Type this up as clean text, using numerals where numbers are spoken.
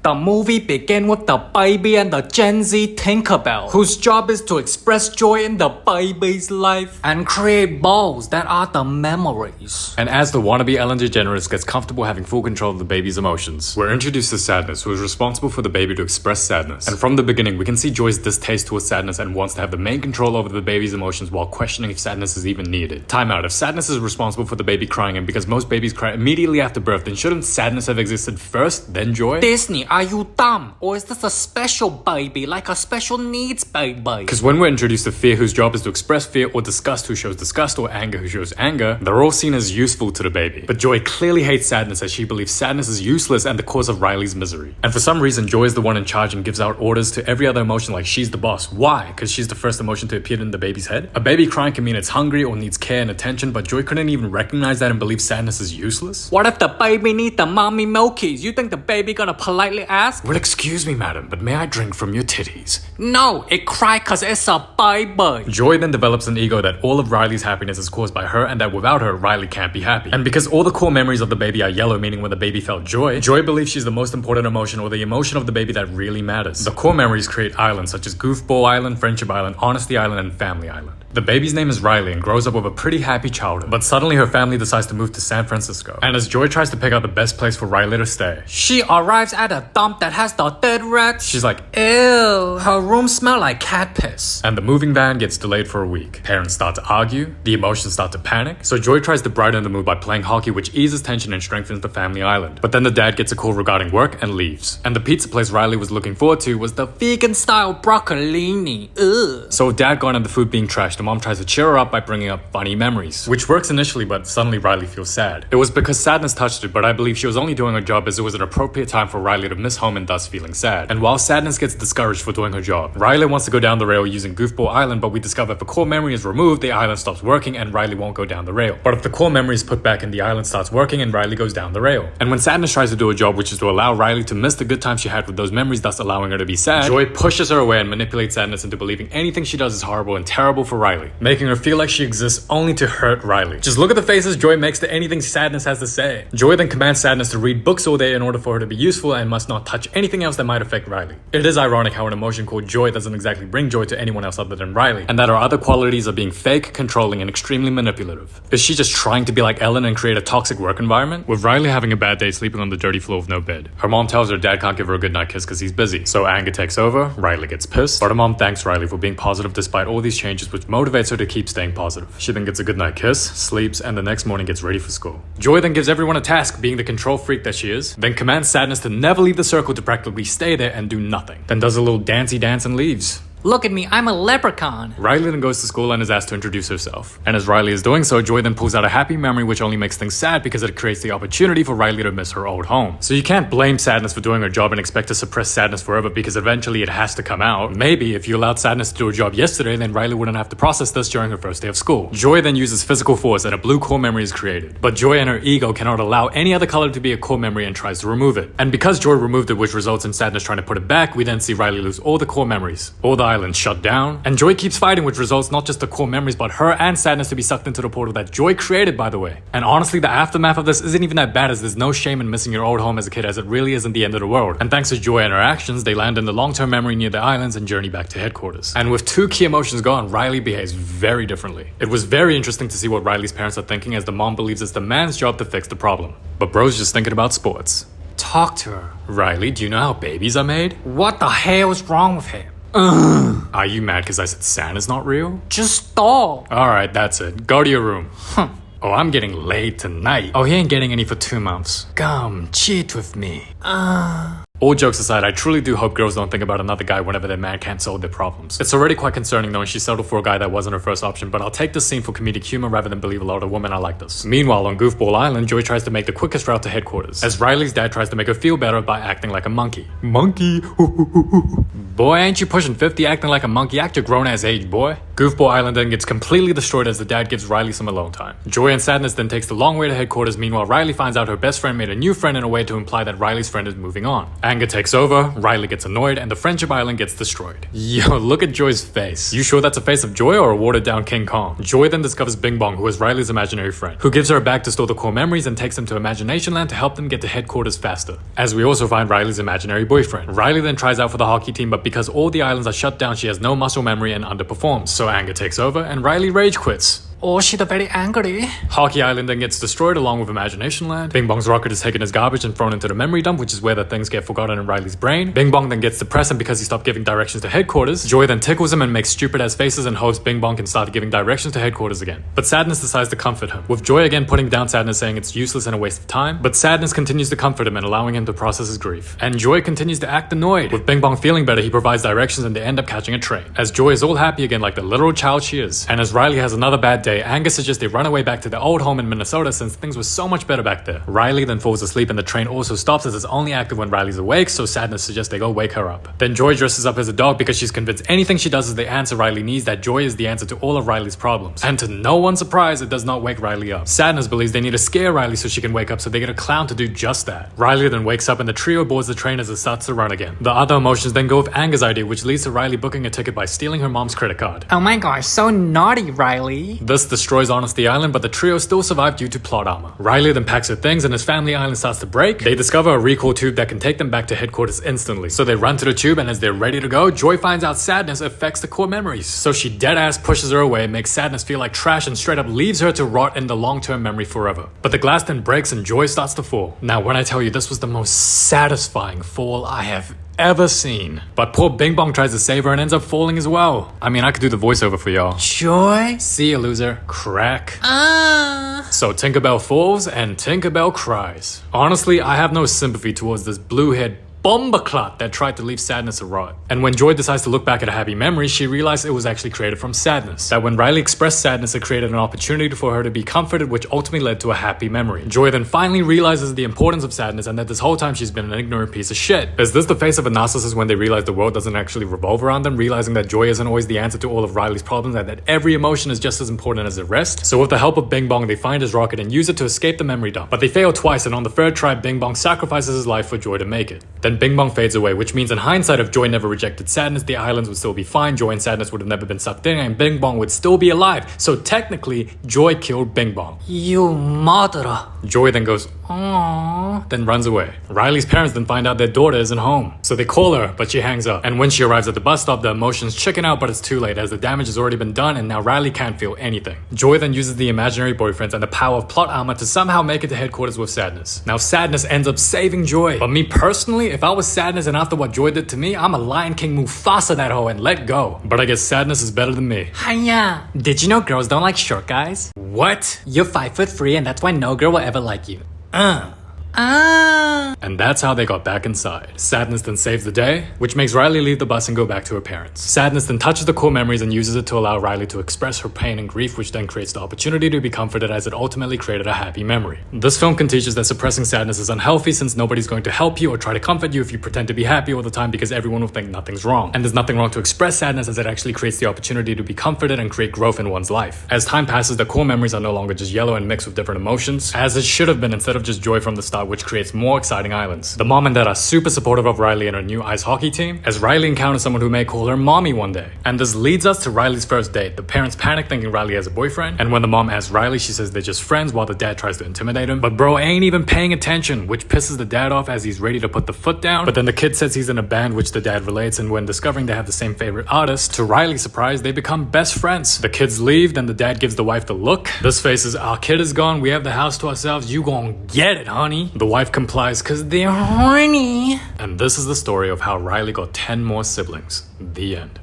The movie begins with the baby and the Gen Z Tinkerbell, whose job is to express joy in the baby's life and create balls that are the memories. And as the wannabe Ellen DeGeneres gets comfortable having full control of the baby's emotions, we're introduced to Sadness, who is responsible for the baby to express sadness. And from the beginning, we can see Joy's distaste towards sadness and wants to have the main control over the baby's emotions while questioning if sadness is even needed. Time out. If sadness is responsible for the baby crying, and because most babies cry immediately after birth, then shouldn't sadness have existed first, then joy? Disney, are you dumb? Or is this a special baby, like a special needs baby? Because when we're introduced to Fear, whose job is to express fear, or Disgust, who shows disgust, or Anger, who shows anger, they're all seen as useful to the baby. But Joy clearly hates sadness, as she believes sadness is useless and the cause of Riley's misery. And for some reason, Joy is the one in charge and gives out orders to every other emotion like she's the boss. Why? Because she's the first emotion to appear in the baby's head? A baby crying can mean it's hungry or needs care and attention, but Joy couldn't even recognize that and believe sadness is useless? What if the baby needs the mommy milkies? You think the baby gonna politely ask? Well, excuse me, madam, but may I drink from your titties? No, it cry cause it's a baby. Joy then develops an ego that all of Riley's happiness is caused by her and that without her, Riley can't be happy. And because all the core memories of the baby are yellow, meaning when the baby felt joy, Joy believes she's the most important emotion or the emotion of the baby that really matters. The core memories create islands such as Goofball Island, Friendship Island, Honesty Island, and Family Island. The baby's name is Riley and grows up with a pretty happy childhood, but suddenly her family decides to move to San Francisco. And as Joy tries to pick out the best place for Riley to stay, she arrives at a dump that has the dead rat. She's like, ew, her room smells like cat piss. And the moving van gets delayed for a week. Parents start to argue, the emotions start to panic, so Joy tries to brighten the mood by playing hockey, which eases tension and strengthens the family island. But then the dad gets a call regarding work and leaves. And the pizza place Riley was looking forward to was the vegan-style broccolini. Ugh. So with dad gone and the food being trashed, the mom tries to cheer her up by bringing up funny memories, which works initially, but suddenly Riley feels sad. It was because sadness touched it, but I believe she was only doing her job as it was an appropriate time for Riley to miss home and thus feeling sad. And while sadness gets discouraged for doing her job, Riley wants to go down the rail using Goofball Island, but we discover if a core memory is removed, the island stops working and Riley won't go down the rail. But if the core memory is put back and the island starts working and Riley goes down the rail. And when sadness tries to do a job, which is to allow Riley to miss the good time she had with those memories, thus allowing her to be sad, Joy pushes her away and manipulates sadness into believing anything she does is horrible and terrible for Riley, making her feel like she exists only to hurt Riley. Just look at the faces Joy makes to anything sadness has to say. Joy then commands sadness to read books all day in order for her to be useful and must not touch anything else that might affect Riley. It is ironic how an emotion called joy doesn't exactly bring joy to anyone else other than Riley, and that her other qualities are being fake, controlling, and extremely manipulative. Is she just trying to be like Ellen and create a toxic work environment? With Riley having a bad day sleeping on the dirty floor with no bed, her mom tells her dad can't give her a goodnight kiss because he's busy. So anger takes over, Riley gets pissed, but her mom thanks Riley for being positive despite all these changes, which motivates her to keep staying positive. She then gets a goodnight kiss, sleeps, and the next morning gets ready for school. Joy then gives everyone a task, being the control freak that she is, then commands sadness to never leave the circle, to practically stay there and do nothing. Then does a little dancey dance and leaves. Look at me, I'm a leprechaun. Riley then goes to school and is asked to introduce herself. And as Riley is doing so, Joy then pulls out a happy memory, which only makes things sad because it creates the opportunity for Riley to miss her old home. So you can't blame sadness for doing her job and expect to suppress sadness forever, because eventually it has to come out. Maybe if you allowed sadness to do her job yesterday, then Riley wouldn't have to process this during her first day of school. Joy then uses physical force and a blue core memory is created. But Joy and her ego cannot allow any other color to be a core memory and tries to remove it. And because Joy removed it, which results in sadness trying to put it back, we then see Riley lose all the core memories. All the islands shut down. And Joy keeps fighting, which results not just the core memories, but her and sadness to be sucked into the portal that Joy created, by the way. And honestly, the aftermath of this isn't even that bad, as there's no shame in missing your old home as a kid, as it really isn't the end of the world. And thanks to Joy and her actions, they land in the long-term memory near the islands and journey back to headquarters. And with two key emotions gone, Riley behaves very differently. It was very interesting to see what Riley's parents are thinking, as the mom believes it's the man's job to fix the problem. But bro's just thinking about sports. Talk to her. Riley, do you know how babies are made? What the hell is wrong with him? Are you mad because I said Santa's not real? Just stop. Alright, that's it. Go to your room. Oh, I'm getting laid tonight. Oh, he ain't getting any for 2 months. Come, cheat with me. All jokes aside, I truly do hope girls don't think about another guy whenever their man can't solve their problems. It's already quite concerning knowing she settled for a guy that wasn't her first option, but I'll take this scene for comedic humor rather than believe a lot of women are like this. Meanwhile, on Goofball Island, Joy tries to make the quickest route to headquarters, as Riley's dad tries to make her feel better by acting like a monkey. Monkey. Boy, ain't you pushing 50 acting like a monkey? Act your grown-ass age, boy. Goofball Island then gets completely destroyed as the dad gives Riley some alone time. Joy and sadness then takes the long way to headquarters. Meanwhile, Riley finds out her best friend made a new friend in a way to imply that Riley's friend is moving on. Anger takes over, Riley gets annoyed, and the Friendship Island gets destroyed. Yo, look at Joy's face. You sure that's a face of Joy or a watered down King Kong? Joy then discovers Bing Bong, who is Riley's imaginary friend, who gives her a bag to store the core memories and takes them to Imagination Land to help them get to headquarters faster. As we also find Riley's imaginary boyfriend. Riley then tries out for the hockey team, but because all the islands are shut down, she has no muscle memory and underperforms. So Anger takes over and Riley rage quits. Oh, she's very angry. Hockey Island then gets destroyed along with Imagination Land. Bing Bong's rocket is taken as garbage and thrown into the memory dump, which is where the things get forgotten in Riley's brain. Bing Bong then gets depressed, and because he stopped giving directions to headquarters, Joy then tickles him and makes stupid ass faces and hopes Bing Bong can start giving directions to headquarters again. But Sadness decides to comfort him, with Joy again putting down Sadness, saying it's useless and a waste of time. But Sadness continues to comfort him and allowing him to process his grief. And Joy continues to act annoyed. With Bing Bong feeling better, he provides directions and they end up catching a train. As Joy is all happy again like the literal child she is. And as Riley has another bad day, Anger suggests they run away back to their old home in Minnesota since things were so much better back there. Riley then falls asleep and the train also stops as it's only active when Riley's awake, so Sadness suggests they go wake her up. Then Joy dresses up as a dog because she's convinced anything she does is the answer Riley needs, that Joy is the answer to all of Riley's problems. And to no one's surprise, it does not wake Riley up. Sadness believes they need to scare Riley so she can wake up, so they get a clown to do just that. Riley then wakes up and the trio boards the train as it starts to run again. The other emotions then go with Anger's idea, which leads to Riley booking a ticket by stealing her mom's credit card. Oh my gosh, so naughty, Riley. This destroys Honesty Island, but the trio still survive due to plot armor. Riley then packs her things and his family island starts to break. They discover a recall tube that can take them back to headquarters instantly. So they run to the tube, and as they're ready to go, Joy finds out Sadness affects the core memories. So she deadass pushes her away, makes Sadness feel like trash, and straight up leaves her to rot in the long-term memory forever. But the glass then breaks and Joy starts to fall. Now when I tell you this was the most satisfying fall I have ever seen. But poor Bing Bong tries to save her and ends up falling as well. I mean, I could do the voiceover for y'all. Joy? See ya, loser. Crack. So Tinkerbell falls and Tinkerbell cries. Honestly, I have no sympathy towards this blue-haired bombaclot that tried to leave Sadness to rot. And when Joy decides to look back at a happy memory, she realized it was actually created from sadness. That when Riley expressed sadness, it created an opportunity for her to be comforted, which ultimately led to a happy memory. Joy then finally realizes the importance of sadness and that this whole time she's been an ignorant piece of shit. Is this the face of a narcissist when they realize the world doesn't actually revolve around them, realizing that joy isn't always the answer to all of Riley's problems and that every emotion is just as important as the rest? So with the help of Bing Bong, they find his rocket and use it to escape the memory dump. But they fail twice, and on the third try, Bing Bong sacrifices his life for Joy to make it. Then Bing Bong fades away, which means in hindsight, if Joy never rejected Sadness, the islands would still be fine, Joy and Sadness would have never been sucked in, and Bing Bong would still be alive. So technically, Joy killed Bing Bong. You murderer. Joy then goes, aww, then runs away. Riley's parents then find out their daughter isn't home. So they call her, but she hangs up. And when she arrives at the bus stop, the emotions chicken out, but it's too late as the damage has already been done and now Riley can't feel anything. Joy then uses the imaginary boyfriends and the power of plot armor to somehow make it to headquarters with Sadness. Now Sadness ends up saving Joy. But me personally, if I was Sadness and after what Joy did to me, I'm a Lion King Mufasa that hoe and let go. But I guess Sadness is better than me. Hiya. Did you know girls don't like short guys? What? You're 5'3" and that's why no girl will ever like you. And that's how they got back inside. Sadness then saves the day, which makes Riley leave the bus and go back to her parents. Sadness then touches the core memories and uses it to allow Riley to express her pain and grief, which then creates the opportunity to be comforted as it ultimately created a happy memory. This film can teach us that suppressing sadness is unhealthy since nobody's going to help you or try to comfort you if you pretend to be happy all the time because everyone will think nothing's wrong. And there's nothing wrong to express sadness as it actually creates the opportunity to be comforted and create growth in one's life. As time passes, the core memories are no longer just yellow and mixed with different emotions, as it should have been instead of just joy from the start, which creates more exciting islands. The mom and dad are super supportive of Riley and her new ice hockey team, as Riley encounters someone who may call her mommy one day. And this leads us to Riley's first date. The parents panic thinking Riley has a boyfriend, and when the mom asks Riley, she says they're just friends while the dad tries to intimidate him. But bro ain't even paying attention, which pisses the dad off as he's ready to put the foot down. But then the kid says he's in a band, which the dad relates, and when discovering they have the same favorite artist, to Riley's surprise, they become best friends. The kids leave, then the dad gives the wife the look. This face is, our kid is gone, we have the house to ourselves, you gon' get it, honey. The wife complies cause they're horny. And this is the story of how Riley got 10 more siblings. The end.